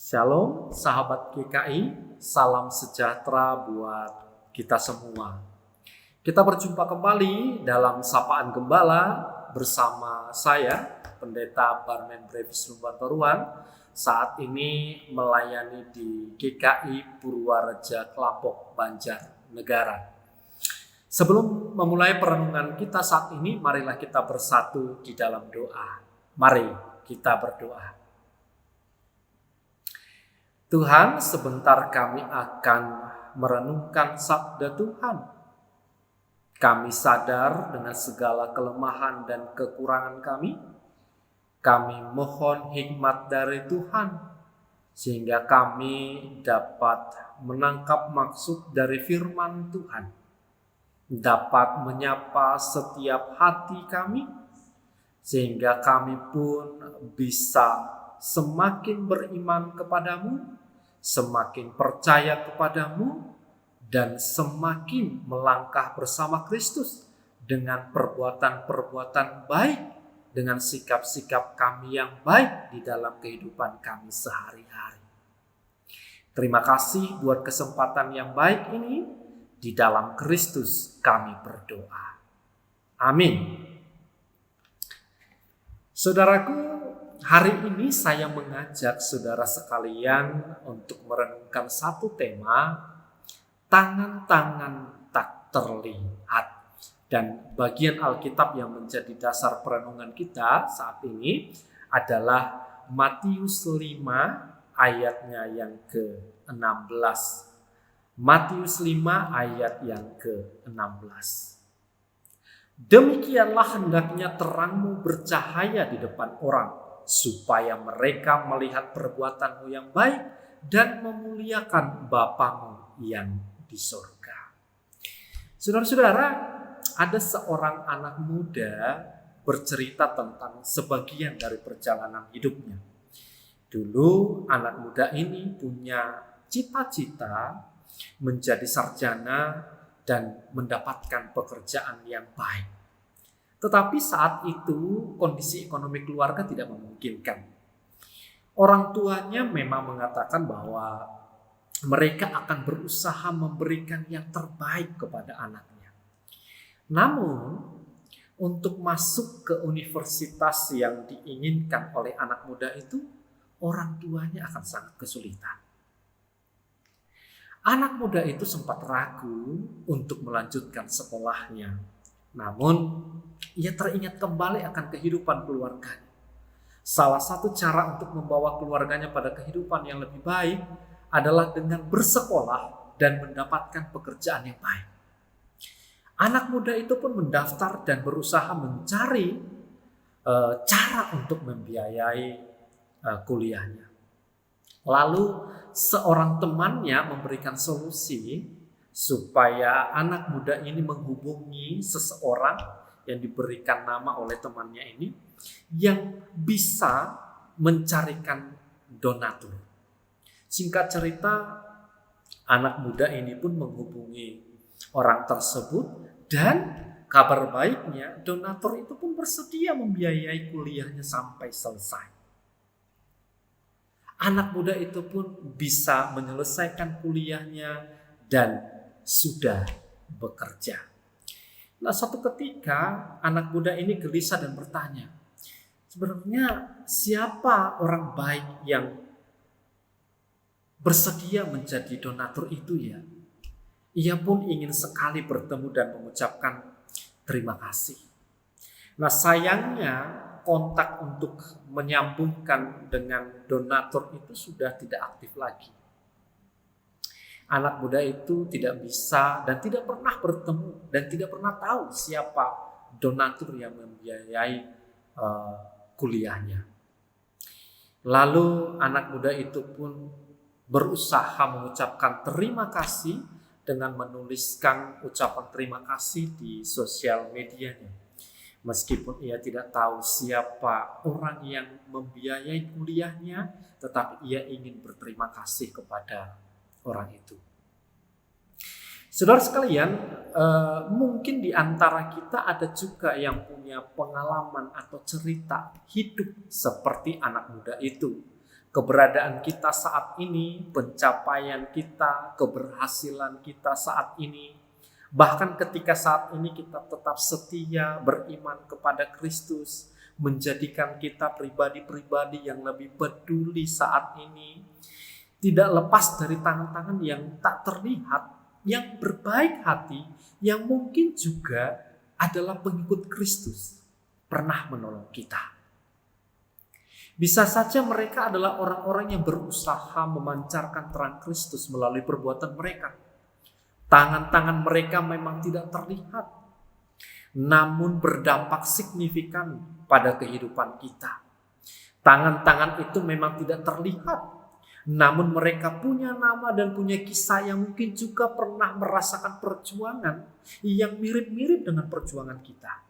Shalom sahabat GKI, salam sejahtera buat kita semua. Kita berjumpa kembali dalam Sapaan Gembala bersama saya, Pendeta Barmen Brevis Lumbantoruan, saat ini melayani di GKI Purwareja Kelapok, Banjarnegara. Sebelum memulai perenungan kita saat ini, marilah kita bersatu di dalam doa. Mari kita berdoa. Tuhan, sebentar kami akan merenungkan sabda Tuhan. Kami sadar dengan segala kelemahan dan kekurangan kami. Kami mohon hikmat dari Tuhan, sehingga kami dapat menangkap maksud dari firman Tuhan, dapat menyapa setiap hati kami, sehingga kami pun bisa semakin beriman kepadamu, semakin percaya kepadamu, dan semakin melangkah bersama Kristus dengan perbuatan-perbuatan baik, dengan sikap-sikap kami yang baik di dalam kehidupan kami sehari-hari. Terima kasih buat kesempatan yang baik ini. Di dalam Kristus kami berdoa. Amin. Saudaraku, hari ini saya mengajak saudara sekalian untuk merenungkan satu tema, tangan-tangan tak terlihat. Dan bagian Alkitab yang menjadi dasar perenungan kita saat ini adalah Matius 5 ayatnya yang ke-16. Matius 5 ayat yang ke-16. Demikianlah hendaknya terangmu bercahaya di depan orang, supaya mereka melihat perbuatanmu yang baik dan memuliakan Bapamu yang di surga. Saudara-saudara, ada seorang anak muda bercerita tentang sebagian dari perjalanan hidupnya. Dulu anak muda ini punya cita-cita menjadi sarjana dan mendapatkan pekerjaan yang baik. Tetapi saat itu kondisi ekonomi keluarga tidak memungkinkan. Orang tuanya memang mengatakan bahwa mereka akan berusaha memberikan yang terbaik kepada anaknya. Namun, untuk masuk ke universitas yang diinginkan oleh anak muda itu, orang tuanya akan sangat kesulitan. Anak muda itu sempat ragu untuk melanjutkan sekolahnya. Namun, ia teringat kembali akan kehidupan keluarganya. Salah satu cara untuk membawa keluarganya pada kehidupan yang lebih baik adalah dengan bersekolah dan mendapatkan pekerjaan yang baik. Anak muda itu pun mendaftar dan berusaha mencari cara untuk membiayai kuliahnya. Lalu seorang temannya memberikan solusi supaya anak muda ini menghubungi seseorang yang diberikan nama oleh temannya ini yang bisa mencarikan donatur. Singkat cerita, anak muda ini pun menghubungi orang tersebut dan kabar baiknya donatur itu pun bersedia membiayai kuliahnya sampai selesai. Anak muda itu pun bisa menyelesaikan kuliahnya dan sudah bekerja. Nah, suatu ketika anak muda ini gelisah dan bertanya, sebenarnya siapa orang baik yang bersedia menjadi donatur itu ya? Ia pun ingin sekali bertemu dan mengucapkan terima kasih. Nah, sayangnya kontak untuk menyambungkan dengan donatur itu sudah tidak aktif lagi. Anak muda itu tidak bisa dan tidak pernah bertemu dan tidak pernah tahu siapa donatur yang membiayai kuliahnya. Lalu anak muda itu pun berusaha mengucapkan terima kasih dengan menuliskan ucapan terima kasih di sosial medianya. Meskipun ia tidak tahu siapa orang yang membiayai kuliahnya, tetapi ia ingin berterima kasih kepada orang itu. Saudara sekalian, mungkin di antara kita ada juga yang punya pengalaman atau cerita hidup seperti anak muda itu. keberadaan kita saat ini, pencapaian kita, keberhasilan kita saat ini, bahkan ketika saat ini kita tetap setia beriman kepada Kristus, menjadikan kita pribadi-pribadi yang lebih peduli saat ini, tidak lepas dari tangan-tangan yang tak terlihat, yang berbaik hati, yang mungkin juga adalah pengikut Kristus, pernah menolong kita. Bisa saja mereka adalah orang-orang yang berusaha memancarkan terang Kristus melalui perbuatan mereka. Tangan-tangan mereka memang tidak terlihat, namun berdampak signifikan pada kehidupan kita. Tangan-tangan itu memang tidak terlihat, namun mereka punya nama dan punya kisah yang mungkin juga pernah merasakan perjuangan yang mirip-mirip dengan perjuangan kita.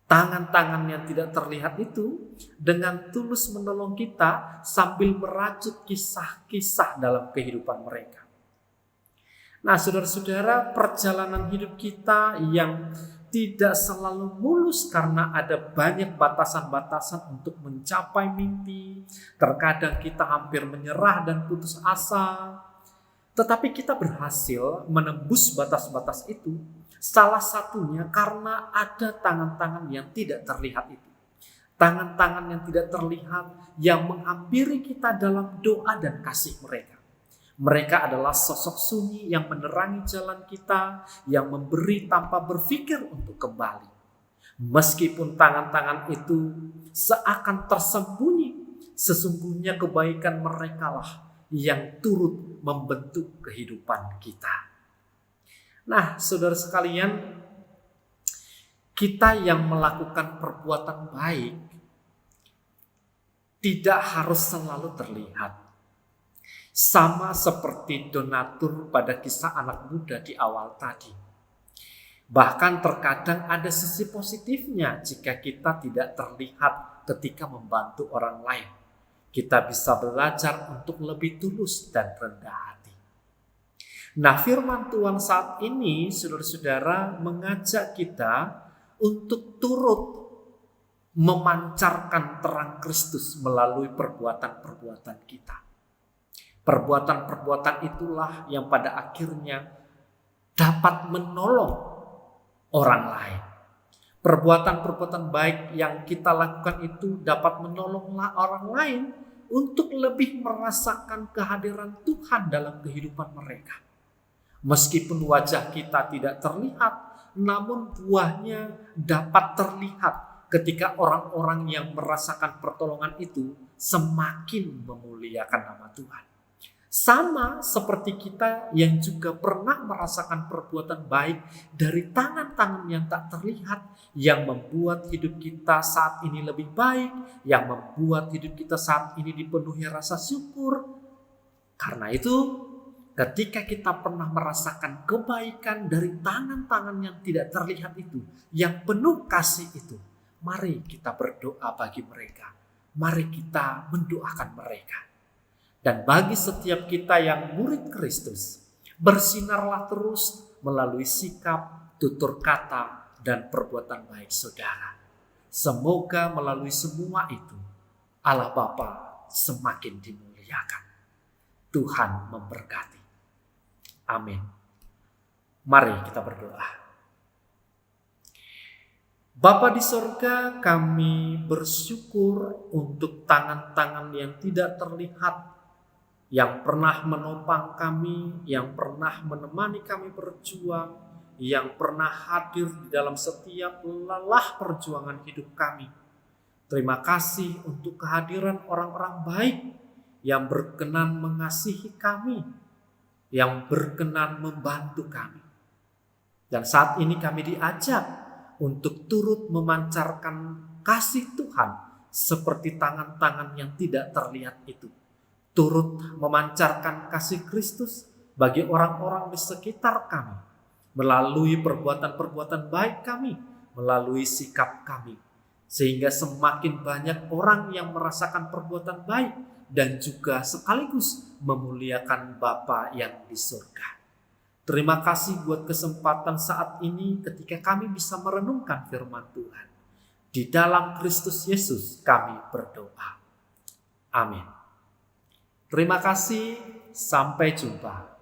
Tangan-tangan yang tidak terlihat itu dengan tulus menolong kita sambil merajut kisah-kisah dalam kehidupan mereka. Nah, saudara-saudara, perjalanan hidup kita yang tidak selalu mulus karena ada banyak batasan-batasan untuk mencapai mimpi. Terkadang kita hampir menyerah dan putus asa. Tetapi kita berhasil menembus batas-batas itu. Salah satunya karena ada tangan-tangan yang tidak terlihat itu. Tangan-tangan yang tidak terlihat yang menghampiri kita dalam doa dan kasih mereka. Mereka adalah sosok sunyi yang menerangi jalan kita, yang memberi tanpa berpikir untuk kembali. Meskipun tangan-tangan itu seakan tersembunyi, sesungguhnya kebaikan merekalah yang turut membentuk kehidupan kita. Nah, saudara sekalian, kita yang melakukan perbuatan baik tidak harus selalu terlihat. Sama seperti donatur pada kisah anak muda di awal tadi. Bahkan terkadang ada sisi positifnya jika kita tidak terlihat ketika membantu orang lain. Kita bisa belajar untuk lebih tulus dan rendah hati. Nah, firman Tuhan saat ini, saudara-saudara, mengajak kita untuk turut memancarkan terang Kristus melalui perbuatan-perbuatan kita. Perbuatan-perbuatan itulah yang pada akhirnya dapat menolong orang lain. Perbuatan-perbuatan baik yang kita lakukan itu dapat menolong orang lain untuk lebih merasakan kehadiran Tuhan dalam kehidupan mereka. Meskipun wajah kita tidak terlihat, namun buahnya dapat terlihat ketika orang-orang yang merasakan pertolongan itu semakin memuliakan nama Tuhan. Sama seperti kita yang juga pernah merasakan perbuatan baik dari tangan-tangan yang tak terlihat, yang membuat hidup kita saat ini lebih baik, yang membuat hidup kita saat ini dipenuhi rasa syukur. Karena itu, ketika kita pernah merasakan kebaikan dari tangan-tangan yang tidak terlihat itu, yang penuh kasih itu, mari kita berdoa bagi mereka. Mari kita mendoakan mereka. Dan bagi setiap kita yang murid Kristus, bersinarlah terus melalui sikap, tutur kata, dan perbuatan baik saudara. Semoga melalui semua itu, Allah Bapa semakin dimuliakan. Tuhan memberkati. Amin. Mari kita berdoa. Bapa di sorga, kami bersyukur untuk tangan-tangan yang tidak terlihat, yang pernah menopang kami, yang pernah menemani kami berjuang, yang pernah hadir di dalam setiap lelah perjuangan hidup kami. Terima kasih untuk kehadiran orang-orang baik yang berkenan mengasihi kami, yang berkenan membantu kami. Dan saat ini kami diajak untuk turut memancarkan kasih Tuhan seperti tangan-tangan yang tidak terlihat itu. Turut memancarkan kasih Kristus bagi orang-orang di sekitar kami, melalui perbuatan-perbuatan baik kami, melalui sikap kami, sehingga semakin banyak orang yang merasakan perbuatan baik dan juga sekaligus memuliakan Bapa yang di surga. Terima kasih buat kesempatan saat ini ketika kami bisa merenungkan firman Tuhan. Di dalam Kristus Yesus kami berdoa. Amin. Terima kasih, sampai jumpa.